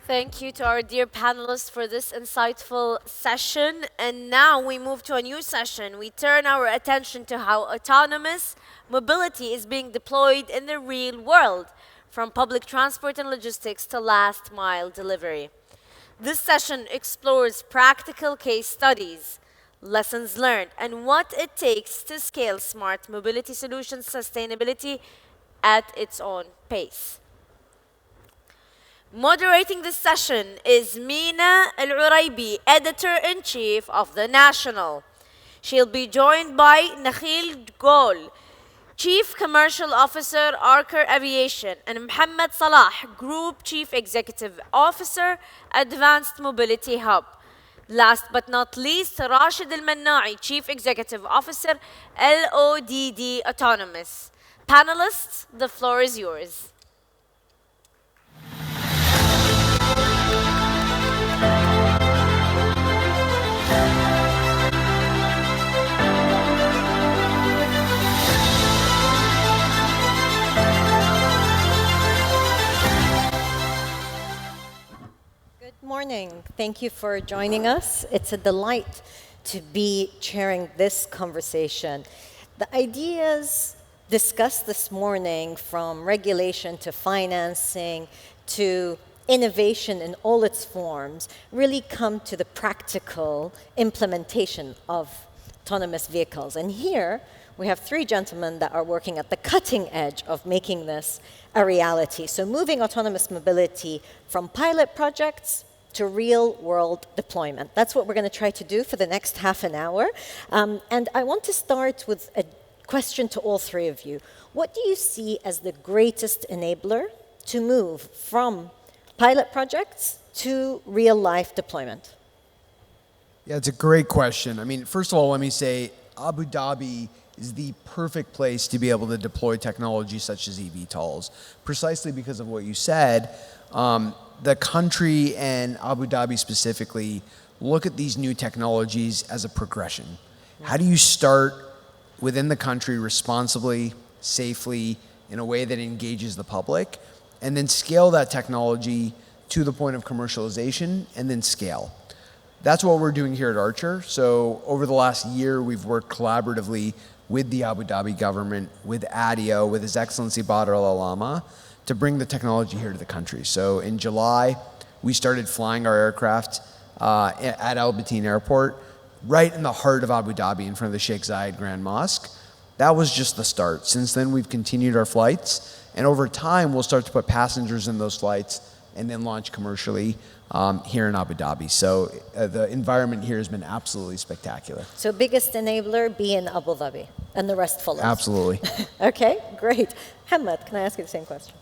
Thank you to our dear panelists for this insightful session. And now we move to a new session. We turn our attention to how autonomous mobility is being deployed in the real world, from public transport and logistics to last mile delivery. This session explores practical case studies, lessons learned, and what it takes to scale smart mobility solutions sustainability at its own pace. Moderating this session is Mina Al-Uraibi, Editor-in-Chief of The National. She'll be joined by Nakhil Gol, Chief Commercial Officer, Archer Aviation, and Mohammed Salah, Group Chief Executive Officer, Advanced Mobility Hub. Last but not least, Rashid Al-Manna'i, Chief Executive Officer, LODD Autonomous. Panelists, the floor is yours. Good morning. Thank you for joining us. It's a delight to be chairing this conversation. The ideas discussed this morning, from regulation to financing to innovation in all its forms, really come to the practical implementation of autonomous vehicles. And here we have three gentlemen that are working at the cutting edge of making this a reality. So moving autonomous mobility from pilot projects to real-world deployment. That's what we're going to try to do for the next half an hour. And I want to start with a question to all three of you. What do you see as the greatest enabler to move from pilot projects to real-life deployment? Yeah, it's a great question. I mean, first of all, let me say Abu Dhabi is the perfect place to be able to deploy technology such as eVTOLs, precisely because of what you said. The country and Abu Dhabi specifically look at these new technologies as a progression. How do you start within the country responsibly, safely, in a way that engages the public, and then scale that technology to the point of commercialization and then scale? That's what we're doing here at Archer. So over the last year, we've worked collaboratively with the Abu Dhabi government, with ADIO, with His Excellency Badr al-Alama, to bring the technology here to the country. So in July, we started flying our aircraft at Al Bateen Airport, right in the heart of Abu Dhabi, in front of the Sheikh Zayed Grand Mosque. That was just the start. Since then, we've continued our flights, and over time, we'll start to put passengers in those flights and then launch commercially here in Abu Dhabi. So the environment here has been absolutely spectacular. So biggest enabler, be in Abu Dhabi, and the rest follows. Absolutely. Okay, great. Hamad, can I ask you the same question?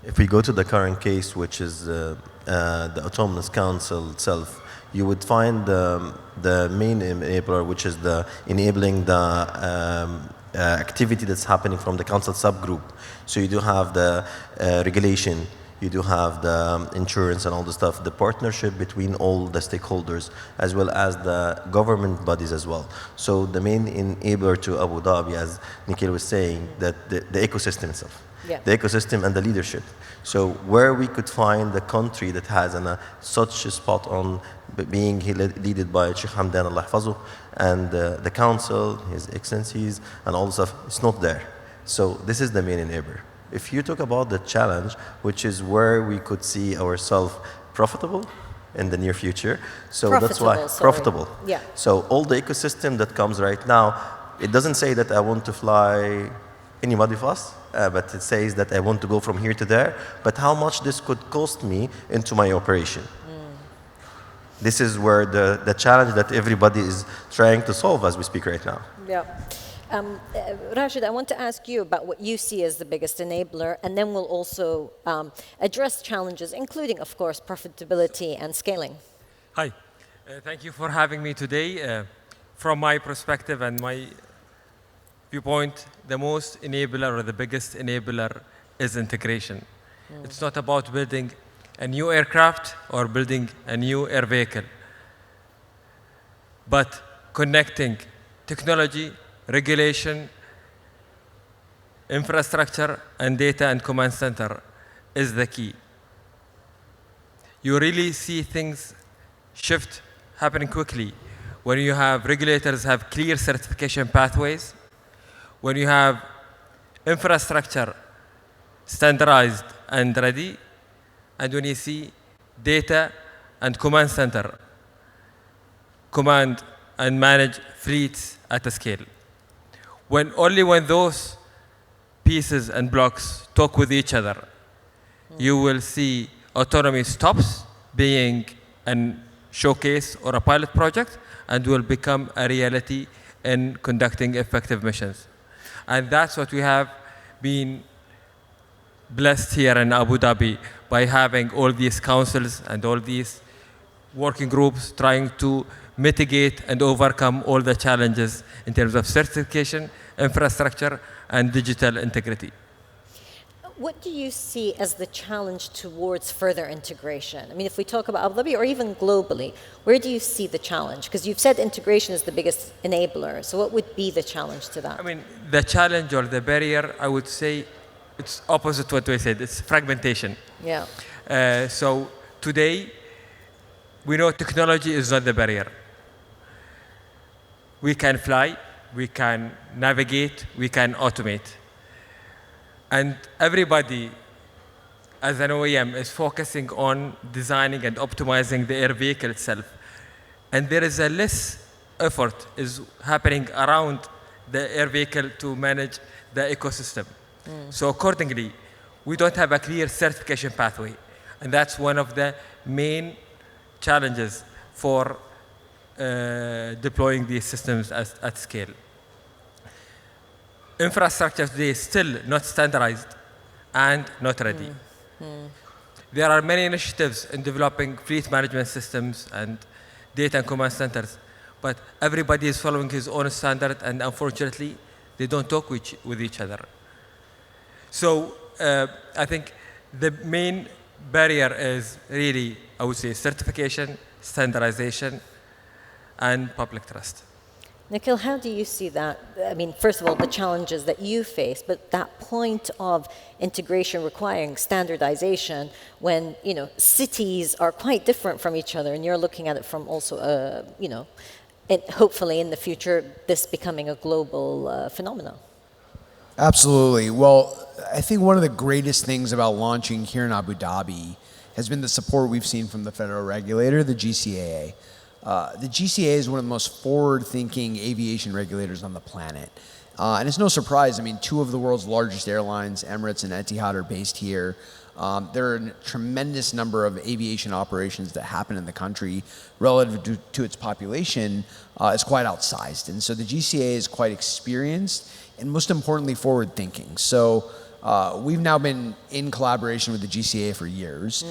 If we go to the current case, which is the Autonomous Council itself, you would find the main enabler, which is the enabling the activity that's happening from the council subgroup. So you do have the regulation, you do have the insurance and all the stuff, the partnership between all the stakeholders, as well as the government bodies as well. So the main enabler to Abu Dhabi, as Nikhil was saying, that the ecosystem itself. Yeah. The ecosystem and the leadership. So where we could find the country that has such a spot on being led by Sheikh Hamdan Allah Yahfazuh, and the council, His Excellencies, and all the stuff, it's not there. So this is the main enabler. If you talk about the challenge, which is where we could see ourselves profitable in the near future, so that's why profitable. Yeah. So all the ecosystem that comes right now, it doesn't say that I want to fly anybody fast, but it says that I want to go from here to there, but how much this could cost me into my operation. This is where the challenge that everybody is trying to solve as we speak right now. Yeah. Rashid, I want to ask you about what you see as the biggest enabler, and then we'll also address challenges, including, of course, profitability and scaling. Hi. Thank you for having me today. From my perspective and my viewpoint, the most enabler or the biggest enabler is integration. It's not about building a new aircraft or building a new air vehicle, but connecting technology, regulation, infrastructure, and data and command center is the key. you really see things shift happening quickly. When you have regulators have clear certification pathways, when you have infrastructure standardized and ready, and when you see data and command center command and manage fleets at a scale. Only when those pieces and blocks talk with each other, you will see autonomy stops being a showcase or a pilot project and will become a reality in conducting effective missions. And that's what we have been blessed here in Abu Dhabi by having all these councils and all these working groups trying to mitigate and overcome all the challenges in terms of certification, infrastructure, and digital integrity. What do you see as the challenge towards further integration? I mean, if we talk about Abu Dhabi or even globally, where do you see the challenge? Because you've said integration is the biggest enabler. So what would be the challenge to that? I mean, the challenge or the barrier, I would say, it's opposite what we said. It's fragmentation. Yeah. So today, we know technology is not the barrier. We can fly, we can navigate, we can automate. And everybody, as an OEM, is focusing on designing and optimizing the air vehicle itself. And there is a less effort is happening around the air vehicle to manage the ecosystem. So accordingly, we don't have a clear certification pathway. And that's one of the main challenges for deploying these systems at scale. Infrastructure today is still not standardized and not ready. There are many initiatives in developing fleet management systems and data and command centers, but everybody is following his own standard, and unfortunately, they don't talk with each other. So I think the main barrier is really, I would say, certification, standardization, and public trust. Nikhil, how do you see that? I mean, first of all, the challenges that you face, but that point of integration requiring standardization when, cities are quite different from each other, and you're looking at it from also, hopefully in the future, this becoming a global phenomenon. Absolutely. Well, I think one of the greatest things about launching here in Abu Dhabi has been the support we've seen from the federal regulator, the GCAA. The GCAA is one of the most forward-thinking aviation regulators on the planet. And it's no surprise, I mean, two of the world's largest airlines, Emirates and Etihad, are based here. There are a tremendous number of aviation operations that happen in the country relative to its population is quite outsized. And so the GCAA is quite experienced and most importantly, forward-thinking. So we've now been in collaboration with the GCAA for years.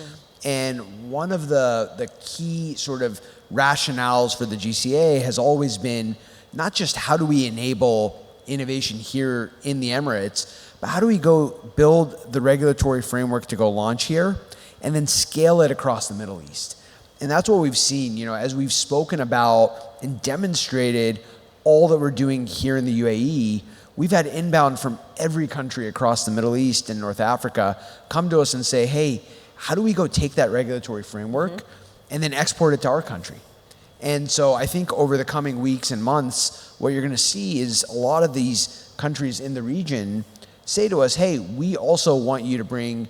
And one of the key sort of rationales for the GCAA has always been not just how do we enable innovation here in the Emirates, but how do we go build the regulatory framework to go launch here and then scale it across the Middle East. And that's what we've seen, as we've spoken about and demonstrated all that we're doing here in the UAE, we've had inbound from every country across the Middle East and North Africa come to us and say, hey, how do we go take that regulatory framework and then export it to our country? And so I think over the coming weeks and months, what you're going to see is a lot of these countries in the region say to us, hey, we also want you to bring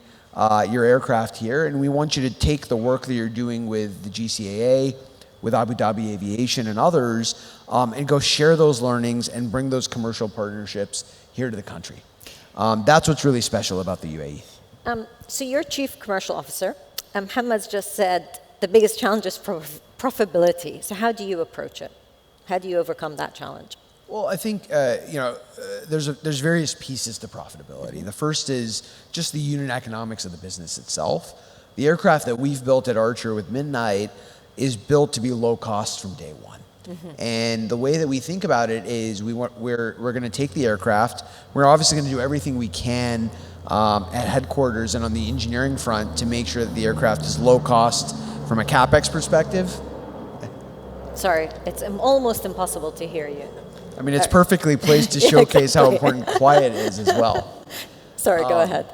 your aircraft here, and we want you to take the work that you're doing with the GCAA, with Abu Dhabi Aviation and others, and go share those learnings and bring those commercial partnerships here to the country. That's what's really special about the UAE. So you're Chief Commercial Officer. Mohammed's just said the biggest challenge is profitability. So how do you approach it? How do you overcome that challenge? Well, I think there's various pieces to profitability. The first is just the unit economics of the business itself. The aircraft that we've built at Archer with Midnight is built to be low cost from day one. And the way that we think about it is we're going to take the aircraft. We're obviously going to do everything we can at headquarters and on the engineering front to make sure that the aircraft is low cost from a CapEx perspective. Sorry, it's almost impossible to hear you. I mean, it's perfectly placed to showcase how important quiet is as well. Sorry, go ahead.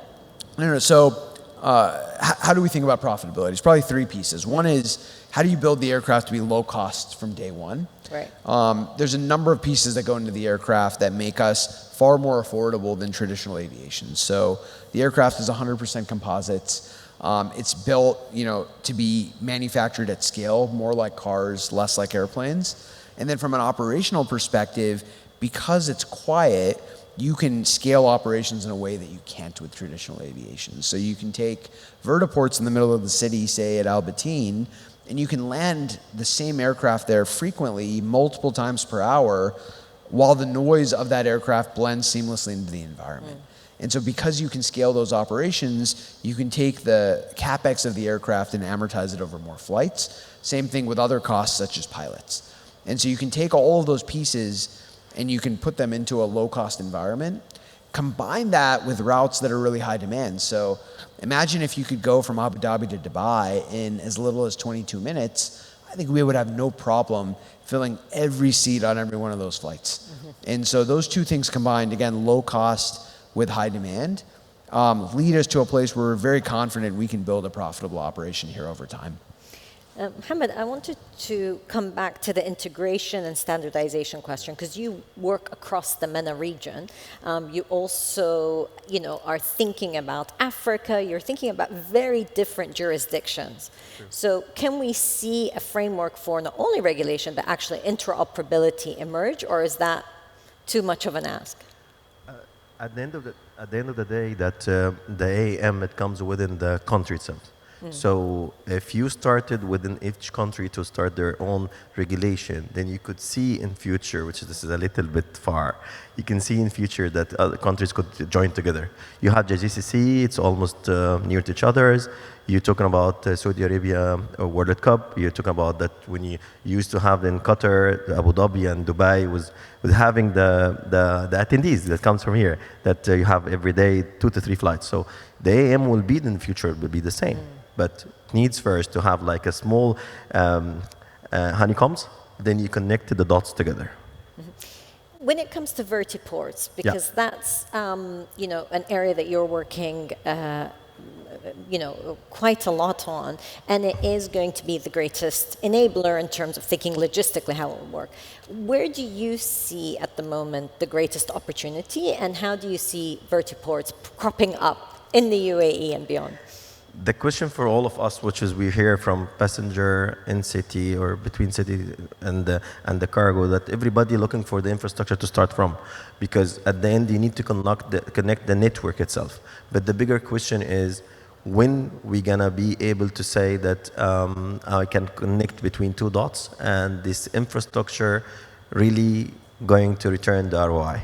So how do we think about profitability? It's probably three pieces. One is, how do you build the aircraft to be low cost from day one? Right. There's a number of pieces that go into the aircraft that make us far more affordable than traditional aviation. So the aircraft is 100% composites. It's built, to be manufactured at scale, more like cars, less like airplanes. And then from an operational perspective, because it's quiet, you can scale operations in a way that you can't with traditional aviation. So you can take vertiports in the middle of the city, say at Al Bateen, and you can land the same aircraft there frequently, multiple times per hour, while the noise of that aircraft blends seamlessly into the environment. And so because you can scale those operations, you can take the CapEx of the aircraft and amortize it over more flights. Same thing with other costs such as pilots. And so you can take all of those pieces and you can put them into a low-cost environment. Combine that with routes that are really high demand. So imagine if you could go from Abu Dhabi to Dubai in as little as 22 minutes. I think we would have no problem filling every seat on every one of those flights. And so those two things combined, again, low cost with high demand, lead us to a place where we're very confident we can build a profitable operation here over time. Mohammed, I wanted to come back to the integration and standardization question, because you work across the MENA region. You also, are thinking about Africa. You're thinking about very different jurisdictions. Sure. So can we see a framework for not only regulation, but actually interoperability emerge, or is that too much of an ask? At the end of the day, that the AAM, it comes within the country itself. So if you started within each country to start their own regulation, then you could see in future, which this is a little bit far, you can see in future that other countries could join together. You have the GCC, it's almost near to each other. You're talking about Saudi Arabia World Cup. You're talking about that when you used to have in Qatar, Abu Dhabi and Dubai with having the attendees that comes from here, that you have every day 2 to 3 flights. So the AM will be in the future, will be the same. But needs first to have like a small honeycombs, then you connect the dots together. When it comes to vertiports, because that's an area that you're working quite a lot on, and it is going to be the greatest enabler in terms of thinking logistically how it will work. Where do you see at the moment the greatest opportunity, and how do you see vertiports cropping up in the UAE and beyond? The question for all of us, which is we hear from passenger in city or between city and the cargo, that everybody looking for the infrastructure to start from, because at the end you need to connect the network itself. But the bigger question is, when we gonna be able to say that I can connect between 2 dots and this infrastructure really going to return the ROI?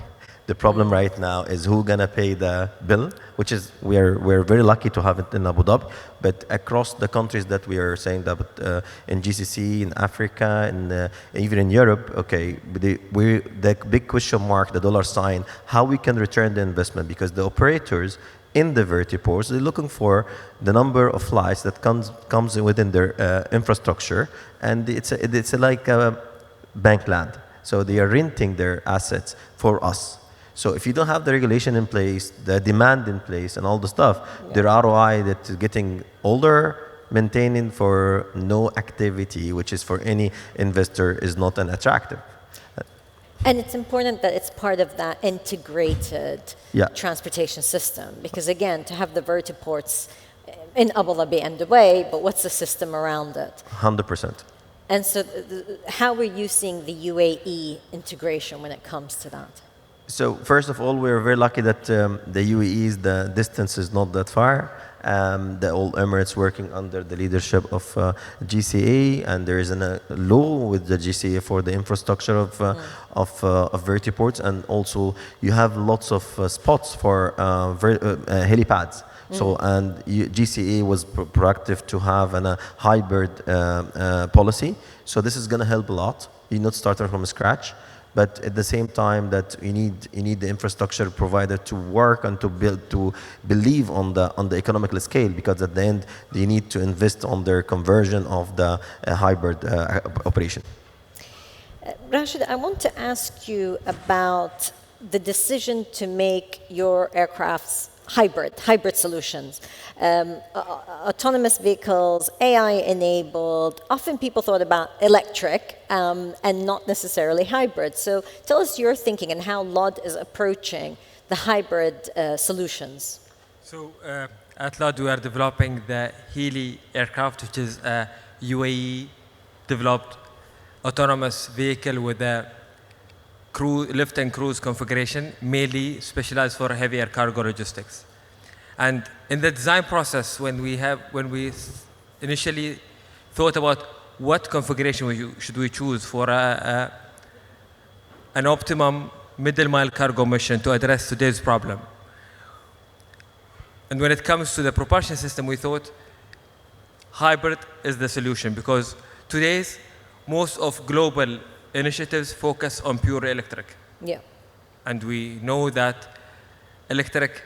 The problem right now is who gonna pay the bill, which is we're very lucky to have it in Abu Dhabi, but across the countries that we are saying that in GCC, in Africa, and even in Europe, okay, the big question mark, the dollar sign, how we can return the investment, because the operators in the vertiports, they're looking for the number of flights that comes within their infrastructure, and it's like a bank land. So they are renting their assets for us. So if you don't have the regulation in place, the demand in place, and all the stuff, the ROI that is getting older, maintaining for no activity, which is for any investor, is not an attractive. And it's important that it's part of that integrated transportation system, because again, to have the vertiports in Abu Dhabi and Dubai, but what's the system around it? 100%. And so how are you seeing the UAE integration when it comes to that? So first of all, we're very lucky that the UAE, the distance is not that far. The old Emirates working under the leadership of GCA, and there is a law with the GCA for the infrastructure of vertiports, and also you have lots of spots for helipads. So, and GCA was proactive to have a hybrid policy. So this is going to help a lot. You're not starting from scratch. But at the same time, that you need the infrastructure provider to work and to believe on the economical scale, because at the end they need to invest on their conversion of the hybrid operation. Rashid, I want to ask you about the decision to make your aircrafts hybrid solutions. Autonomous vehicles, AI-enabled, often people thought about electric and not necessarily hybrid. So tell us your thinking and how LOD is approaching the hybrid solutions. So at LOD, we are developing the Healy aircraft, which is a UAE-developed autonomous vehicle with a lift and cruise configuration, mainly specialized for heavier cargo logistics. And in the design process, when we initially thought about what configuration should we choose for an optimum middle-mile cargo mission to address today's problem. And when it comes to the propulsion system, we thought hybrid is the solution, because today's most of global initiatives focus on pure electric. Yeah. And we know that electric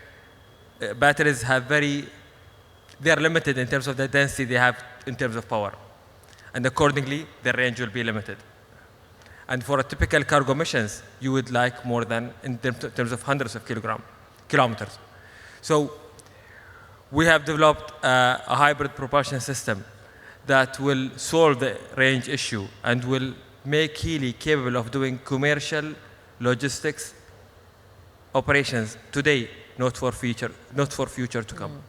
batteries they are limited in terms of the density they have in terms of power. And accordingly, the range will be limited. And for a typical cargo missions, you would like more than in terms of hundreds of kilometers. So we have developed a hybrid propulsion system that will solve the range issue and will make Healy capable of doing commercial logistics operations today, not for future to come.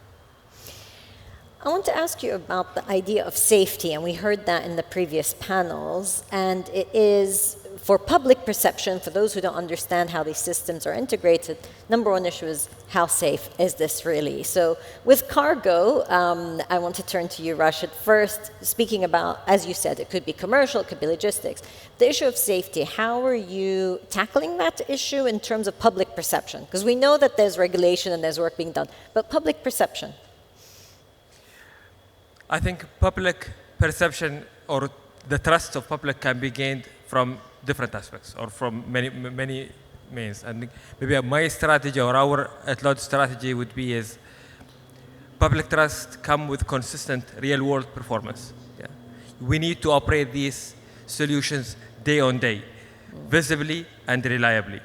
I want to ask you about the idea of safety, and we heard that in the previous panels, and it is for public perception, for those who don't understand how these systems are integrated, number one issue is how safe is this really? So with cargo, I want to turn to you, Rashid, first, speaking about, as you said, it could be commercial, it could be logistics. The issue of safety, how are you tackling that issue in terms of public perception? Because we know that there's regulation and there's work being done, but public perception? I think public perception or the trust of public can be gained from different aspects or from many means. And maybe my strategy or our at LOD strategy would be is public trust come with consistent real-world performance. Yeah. We need to operate these solutions day on day, visibly and reliably.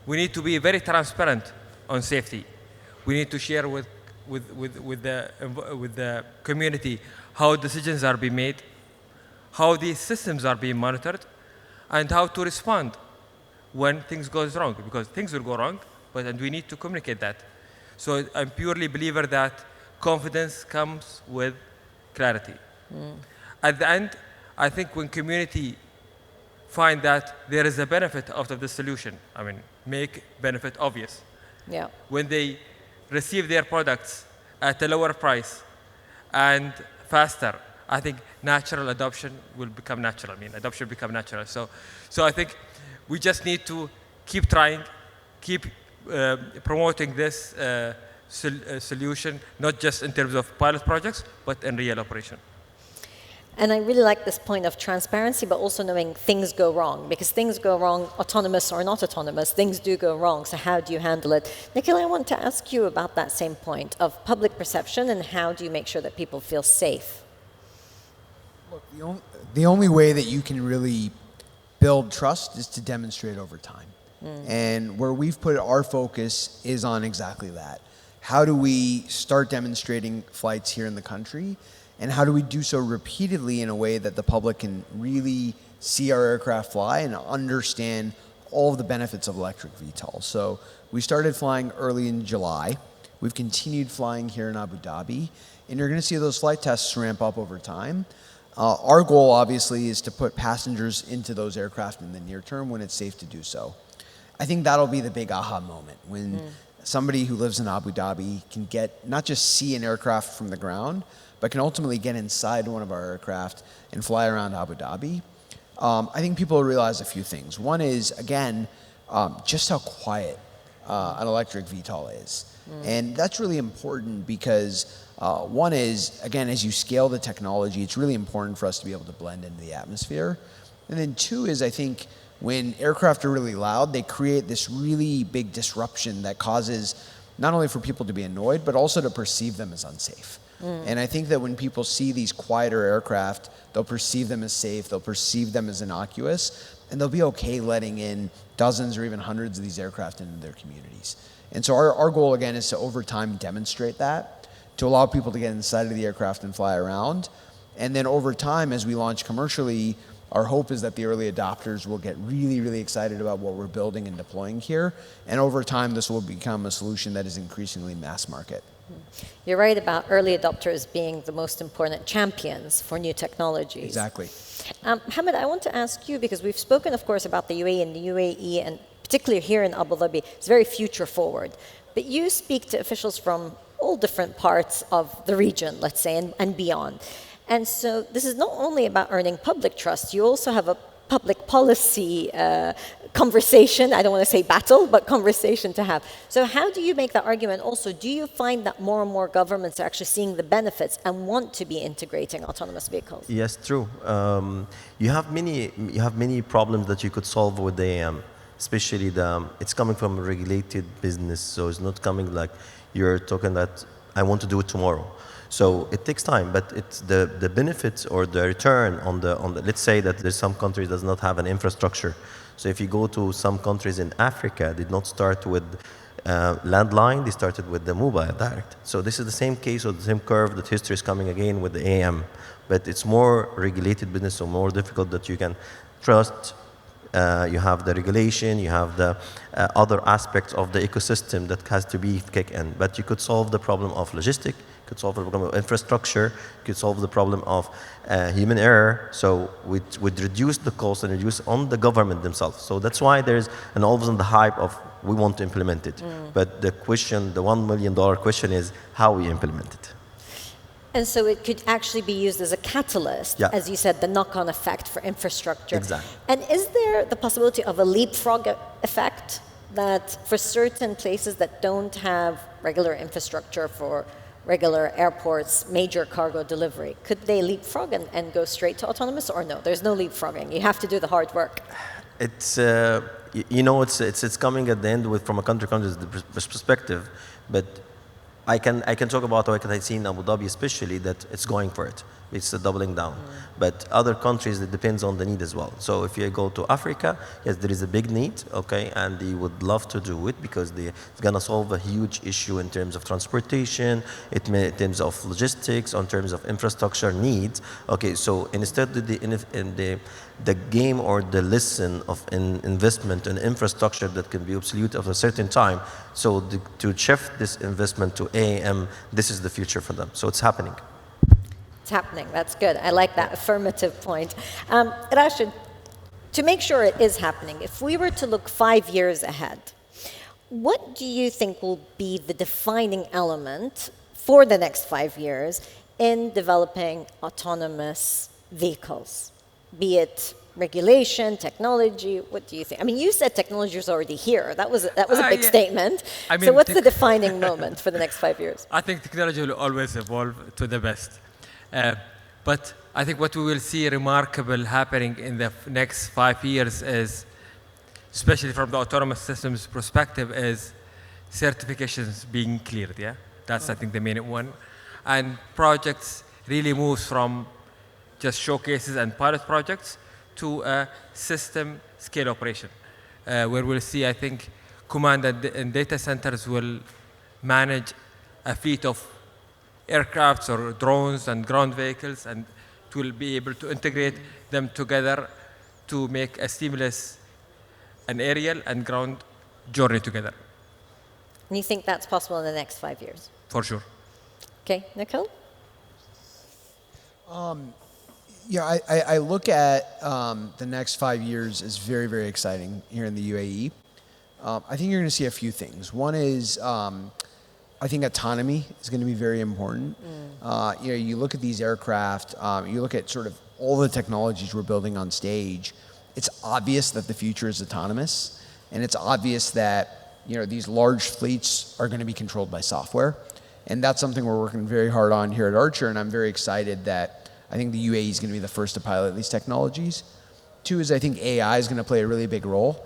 We need to be very transparent on safety. We need to share with the community how decisions are being made, how these systems are being monitored, and how to respond when things goes wrong, because things will go wrong, and we need to communicate that. So I'm purely a believer that confidence comes with clarity. At the end, I think when community find that there is a benefit out of the solution, I mean, make benefit obvious. Yeah. When they receive their products at a lower price and faster, I think natural adoption will become natural. I mean, adoption will become natural. So I think we just need to keep trying, keep promoting this solution, not just in terms of pilot projects, but in real operation. And I really like this point of transparency, but also knowing things go wrong, because things go wrong, autonomous or not autonomous, things do go wrong, so how do you handle it? Nikhil, I want to ask you about that same point of public perception and how do you make sure that people feel safe? Look, the only way that you can really build trust is to demonstrate over time. And where we've put our focus is on exactly that. How do we start demonstrating flights here in the country? And how do we do so repeatedly in a way that the public can really see our aircraft fly and understand all of the benefits of electric VTOL? So we started flying early in July. We've continued flying here in Abu Dhabi. And you're going to see those flight tests ramp up over time. Our goal, obviously, is to put passengers into those aircraft in the near term when it's safe to do so. I think that'll be the big aha moment when somebody who lives in Abu Dhabi can not just see an aircraft from the ground, but can ultimately get inside one of our aircraft and fly around Abu Dhabi. I think people will realize a few things. One is, again, just how quiet an electric VTOL is. And that's really important because one is, again, as you scale the technology, it's really important for us to be able to blend into the atmosphere. And then two is, I think, when aircraft are really loud, they create this really big disruption that causes not only for people to be annoyed, but also to perceive them as unsafe. And I think that when people see these quieter aircraft, they'll perceive them as safe, they'll perceive them as innocuous, and they'll be okay letting in dozens or even hundreds of these aircraft into their communities. And so our goal, again, is to, over time, demonstrate that, to allow people to get inside of the aircraft and fly around. And then over time, as we launch commercially, our hope is that the early adopters will get really, really excited about what we're building and deploying here. And over time, this will become a solution that is increasingly mass market. You're right about early adopters being the most important champions for new technologies. Exactly. Hamid, I want to ask you, because we've spoken, of course, about the UAE, and the UAE, and particularly here in Abu Dhabi, it's very future forward. But you speak to officials from all different parts of the region, let's say, and beyond. And so this is not only about earning public trust, you also have a public policy conversation, I don't want to say battle, but conversation to have. So how do you make that argument also? Do you find that more and more governments are actually seeing the benefits and want to be integrating autonomous vehicles? Yes, true. You have many problems that you could solve with the AM, especially it's coming from a regulated business, so it's not coming like you're talking that I want to do it tomorrow. So it takes time, but it's the benefits or the return on the let's say that there's some countries does not have an infrastructure. So if you go to some countries in Africa, did not start with landline, they started with the mobile direct. So this is the same case or the same curve that history is coming again with the AM, but it's more regulated business, so more difficult that you can trust. You have the regulation, you have the other aspects of the ecosystem that has to be kicked in. But you could solve the problem of logistics, you could solve the problem of infrastructure, you could solve the problem of human error. So we'd reduce the cost and reduce on the government themselves. So that's why there's an always the hype of we want to implement it. But the question, the $1 million question is how we implement it. And so it could actually be used as a catalyst, as you said, the knock-on effect for infrastructure. Exactly. And is there the possibility of a leapfrog effect that for certain places that don't have regular infrastructure for regular airports, major cargo delivery, could they leapfrog and go straight to autonomous, or no? There's no leapfrogging. You have to do the hard work. It's it's coming at the end from a country's perspective, but I can talk about what I see in Abu Dhabi, especially that it's going for it. It's a doubling down. But other countries, it depends on the need as well. So if you go to Africa, yes, there is a big need, okay, and they would love to do it because it's going to solve a huge issue in terms of transportation, in terms of logistics, in terms of infrastructure needs. Okay, so instead of the game or the lesson of investment in infrastructure that can be obsolete after a certain time, so to shift this investment to AM, this is the future for them. So it's happening. It's happening. That's good. I like that affirmative point. Rashid, to make sure it is happening, if we were to look 5 years ahead, what do you think will be the defining element for the next 5 years in developing autonomous vehicles? Be it regulation, technology, what do you think? I mean, you said technology is already here. That was a big statement. I mean, so what's the defining moment for the next 5 years? I think technology will always evolve to the best. But I think what we will see remarkable happening in the next 5 years is, especially from the autonomous systems perspective, is certifications being cleared, yeah? That's, I think, the main one. And projects really moves from just showcases and pilot projects to a system scale operation, where we'll see, I think, command and data centers will manage a fleet of aircrafts or drones and ground vehicles, and it will be able to integrate them together to make a seamless an aerial and ground journey together. And you think that's possible in the next 5 years? For sure. Okay, Nikhil? Yeah, I look at the next 5 years as very, very exciting here in the UAE. I think you're going to see a few things. One is I think autonomy is going to be very important. You look at these aircraft, you look at sort of all the technologies we're building on stage. It's obvious that the future is autonomous, and it's obvious that these large fleets are going to be controlled by software, and that's something we're working very hard on here at Archer. And I'm very excited that I think the UAE is going to be the first to pilot these technologies. Two is I think AI is going to play a really big role,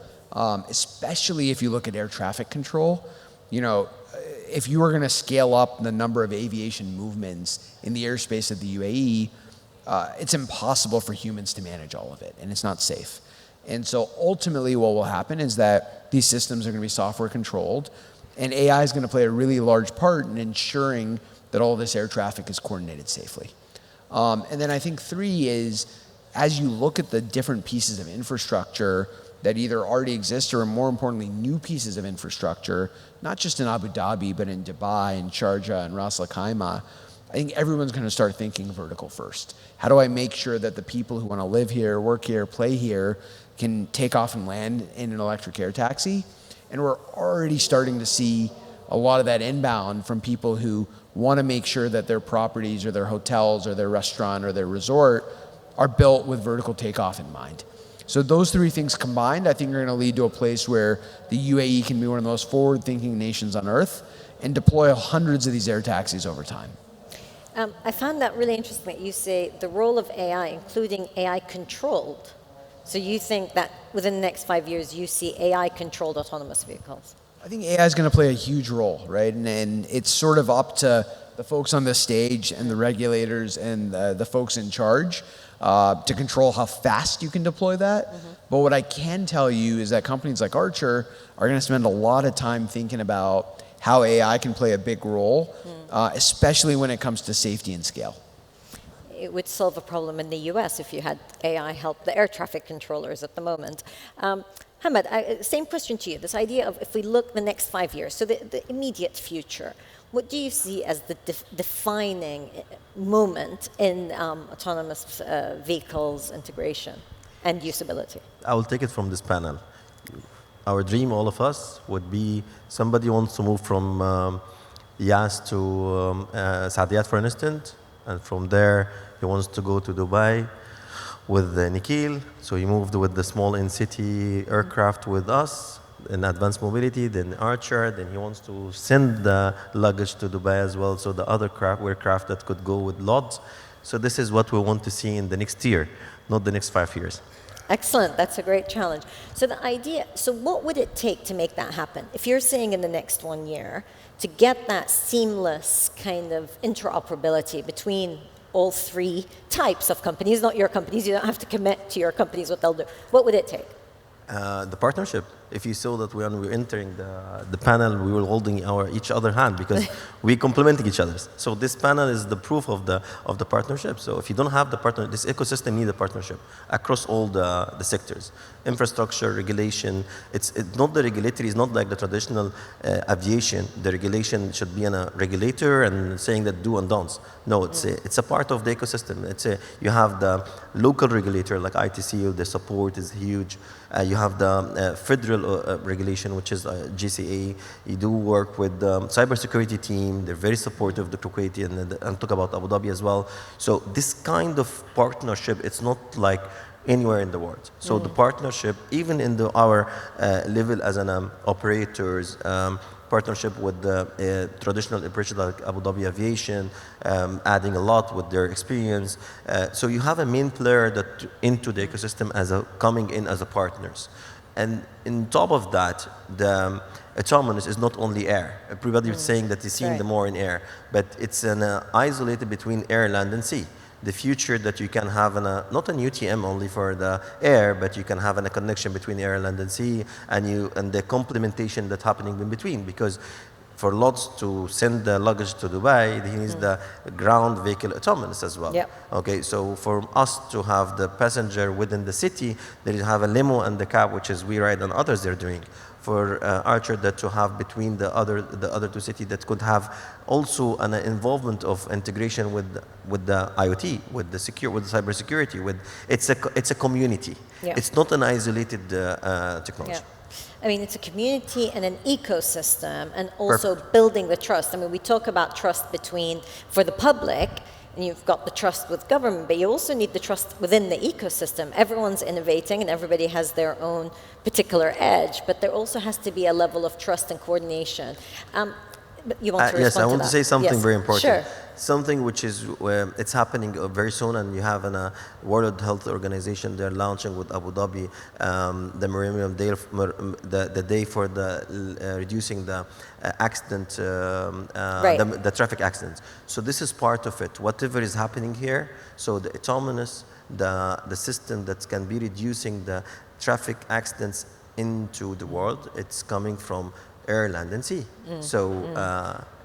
especially if you look at air traffic control. If you are going to scale up the number of aviation movements in the airspace of the UAE, it's impossible for humans to manage all of it, and it's not safe. And so ultimately what will happen is that these systems are going to be software controlled, And AI is going to play a really large part in ensuring that all this air traffic is coordinated safely. And then I think 3 is, as you look at the different pieces of infrastructure that either already exist or, more importantly, new pieces of infrastructure, not just in Abu Dhabi, but in Dubai and Sharjah and Ras Al Khaimah, I think everyone's going to start thinking vertical first. How do I make sure that the people who want to live here, work here, play here can take off and land in an electric air taxi? And we're already starting to see a lot of that inbound from people who want to make sure that their properties or their hotels or their restaurant or their resort are built with vertical takeoff in mind. So those 3 things combined, I think, are going to lead to a place where the UAE can be one of the most forward-thinking nations on earth and deploy hundreds of these air taxis over time. I found that really interesting that you say the role of AI, including AI controlled. So you think that within the next 5 years, you see AI controlled autonomous vehicles? I think AI is going to play a huge role, right? And it's sort of up to the folks on the stage and the regulators and the folks in charge to control how fast you can deploy that. But what I can tell you is that companies like Archer are going to spend a lot of time thinking about how AI can play a big role, especially when it comes to safety and scale. It would solve a problem in the US if you had AI help the air traffic controllers at the moment. Hamad, same question to you. This idea of if we look the next 5 years, so the immediate future, what do you see as the defining moment in autonomous vehicles integration and usability? I will take it from this panel. Our dream, all of us, would be somebody wants to move from Yas to Saadiyat, for instance, and from there he wants to go to Dubai with Nikhil. So he moved with the small in-city aircraft with us in advanced mobility, then Archer, then he wants to send the luggage to Dubai as well, so the other aircraft that could go with loads. So this is what we want to see in the next year, not the next 5 years. Excellent, that's a great challenge. So the idea, so what would it take to make that happen? If you're saying in the next 1 year, to get that seamless kind of interoperability between all 3 types of companies, not your companies, you don't have to commit to your companies what they'll do. What would it take? The partnership. If you saw that when we were entering the panel, we were holding each other's hand because we complementing each other. So this panel is the proof of the partnership. So if you don't have the partner, this ecosystem needs a partnership across all the sectors. Infrastructure, regulation. It's not the regulatory. It's not like the traditional aviation. The regulation should be a regulator and saying that do and don'ts. No, it's a part of the ecosystem. You have the local regulator like ITC. The support is huge. You have the federal regulation, which is GCA. You do work with the cybersecurity team. They're very supportive of the Kuwaiti and talk about Abu Dhabi as well. So this kind of partnership, it's not like anywhere in the world. So the partnership, even in our level as an operators, partnership with the traditional operators like Abu Dhabi Aviation, adding a lot with their experience. So you have a main player that into the ecosystem coming in as a partners. And on top of that, the autonomous is not only air. Everybody is saying that he's seeing the more in air, but it's isolated between air, land, and sea. The future that you can have not an UTM only for the air, but you can have a connection between air, land, and sea, and the complementation that's happening in between. Because for lots to send the luggage to Dubai, he needs the ground vehicle autonomous as well. Yep. Okay, so for us to have the passenger within the city, they have a limo and the cab, which is we ride and others they're doing. For Archer, that to have between the other 2 cities that could have also an involvement of integration with the IoT, with the cybersecurity. It's a community. Yeah. It's not an isolated technology. Yeah. I mean, it's a community and an ecosystem, and also building the trust. I mean, we talk about trust for the public, and you've got the trust with government, but you also need the trust within the ecosystem. Everyone's innovating and everybody has their own particular edge, but there also has to be a level of trust and coordination. You want to respond to that? Yes, I want to say something very important. Sure. Something which is, it's happening very soon, and you have a World Health Organization, they're launching with Abu Dhabi, the Millennium Day, the day for reducing the accident, the traffic accidents. So this is part of it. Whatever is happening here, so the autonomous, the system that can be reducing the traffic accidents into the world, it's coming from air, land, and sea. So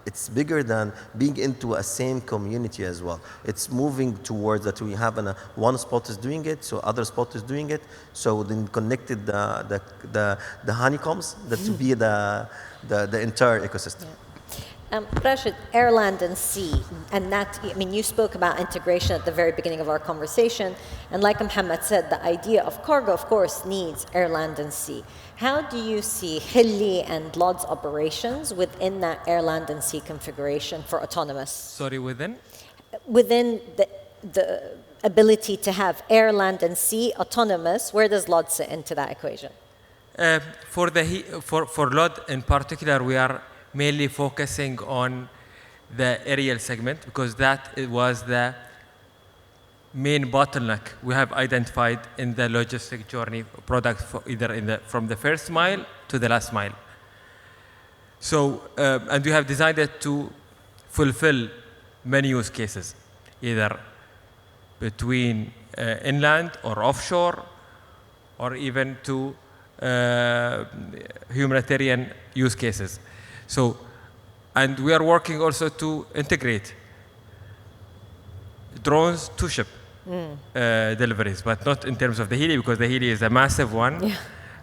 it's bigger than being into a same community as well. It's moving towards that we have one spot is doing it, so other spot is doing it. So then connected the honeycombs that to be the entire ecosystem. Rashid, air, land, and sea, and that, I mean, you spoke about integration at the very beginning of our conversation, and like Mohammed said, the idea of cargo, of course, needs air, land, and sea. How do you see Hilli and LOD's operations within that air, land, and sea configuration for autonomous? Sorry, within? Within the ability to have air, land, and sea autonomous, where does LOD sit into that equation? For LOD in particular, we are mainly focusing on the aerial segment because that was the main bottleneck we have identified in the logistic journey product for either from the first mile to the last mile. So, and we have designed it to fulfill many use cases, either between inland or offshore, or even to humanitarian use cases. So, and we are working also to integrate drones to ship deliveries, but not in terms of the Hilli, because the Hilli is a massive one. Yeah.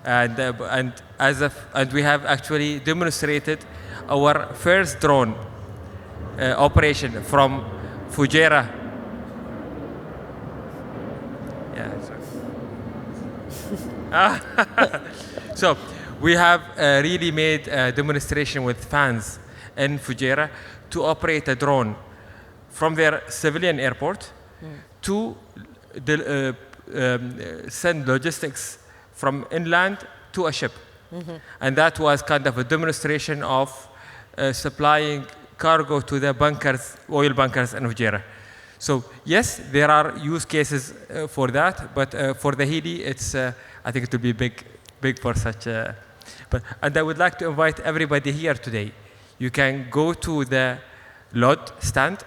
And we have actually demonstrated our first drone operation from Fujairah. Yeah. So we have really made a demonstration with fans in Fujairah to operate a drone from their civilian airport to send logistics from inland to a ship. And that was kind of a demonstration of supplying cargo to the bunkers, oil bunkers in Fujairah. So yes, there are use cases for that, but for the Hilli, it's I think it will be big for such a. And I would like to invite everybody here today. You can go to the LOD stand.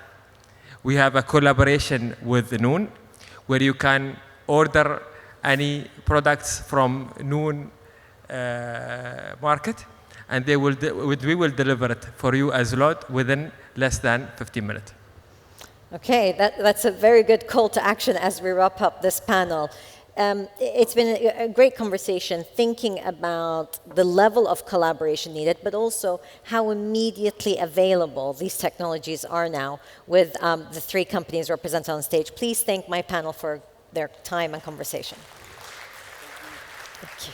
We have a collaboration with Noon, where you can order any products from Noon market, and we will deliver it for you as LOD within less than 15 minutes. Okay, that's a very good call to action as we wrap up this panel. It's been a great conversation thinking about the level of collaboration needed, but also how immediately available these technologies are now with the three companies represented on stage. Please thank my panel for their time and conversation. Thank you.